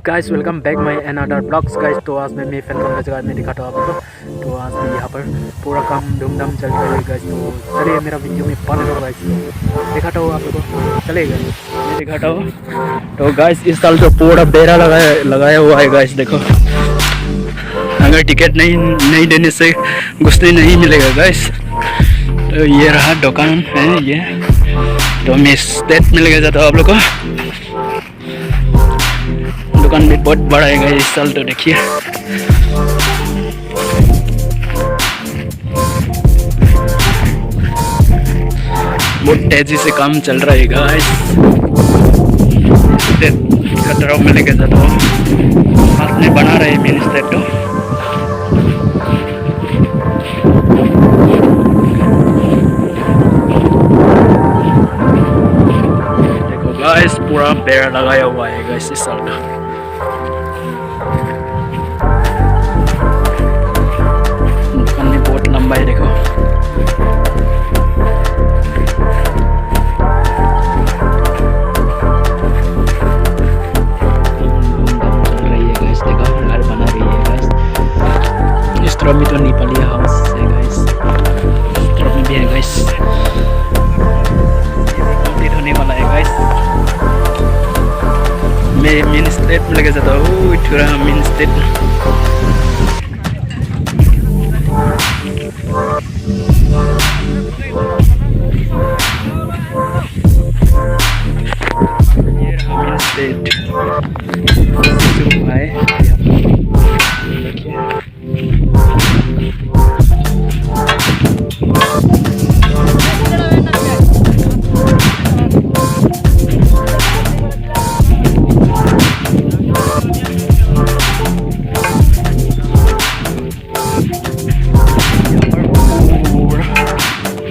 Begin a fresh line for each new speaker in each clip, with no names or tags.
Guys welcome back my another blogs guys. तो आज मैं फेल्कॉन का जगह में दिखाता हूँ आपको। तो आज मैं यहाँ पर पूरा काम धूमधाम चल रहा है गाइस। तो चलिए मेरा वीडियो में बने रहो गाइस। तो दिखाता हूँ आप लोगों को, चलेगा मैं दिखाता हूँ। तो गाइस इस साल तो पूरा बेड़ा लगाया हुआ है गाइस। देखो, अगर टिकट नहीं देने से घुसने नहीं मिलेगा गाइस। तो ये रहा दुकान है ये। तो मैं स्टेट में लेके जाता हूँ आप लोग को। दुकान भी बहुत बड़ा है इस साल। तो देखिए बहुत तेजी से काम चल रहा है गाइस। का तरफ में लेके जाता हूँ। हाथ में बना रहे मेन स्टेट। तो देखो गाइस पूरा बेड़ा लगाया हुआ है गाइस इस साल का। बहुत लंबा है देखो। चल रही है गाइस। देखो घर बना रही है गाइस। इस तरफ में तो नेपाली हाउस है गाइस। इस तरफ में भी है गाइस। कंप्लीट होने वाला है गाइस। मैं मेन स्टेट में लेके जाता हूँ। थोड़ा मेन स्टेट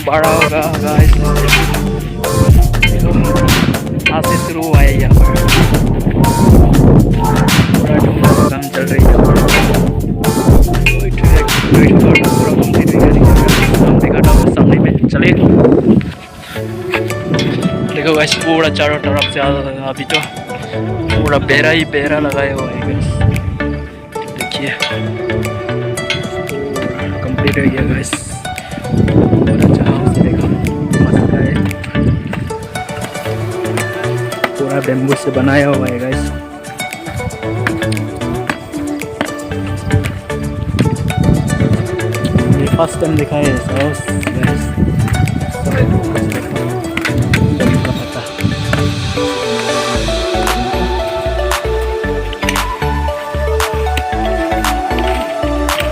बड़ा होगा गाइस। आज से शुरू हुआ है यहाँ पर। पूरा काम चल रही है। दिखाता हूँ सामने में, चलिए। देखो गाइस पूरा चारों तरफ से अभी तो पूरा बेड़ा ही बेड़ा लगाया हुआ है गाइस। देखिए कंप्लीट हो गया गाइस। पूरा बेम्बू से बनाया हुआ है गाइस। ये फर्स्ट टाइम दिखा है गाइस।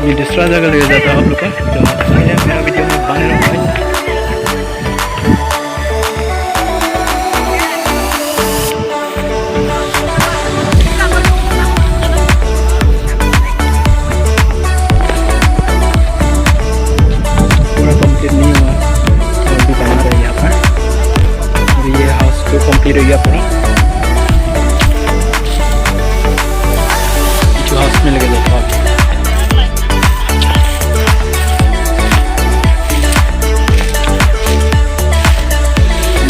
ये दूसरा जगह ले जाता है आप लोग का। तो मेरा वीडियो में बने रहो गाइस। कंप्लीट हो गया पूरा। जो हाउस में लगे जाता है।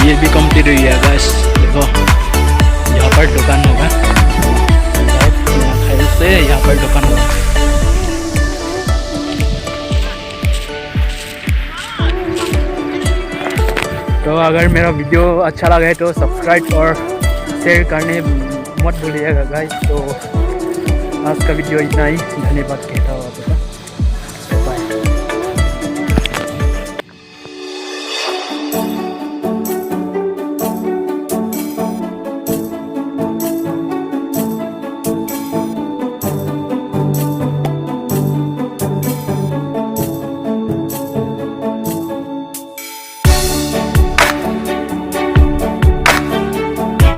ये भी कंप्लीट हो गया गाइस। देखो यहाँ पर दुकान होगा से यहाँ पर दुकान होगा। तो अगर मेरा वीडियो अच्छा लगा है तो सब्सक्राइब और शेयर करने मत भूलिएगा गाइस। तो आज का वीडियो इतना ही। धन्यवाद कहता हूँ आपको।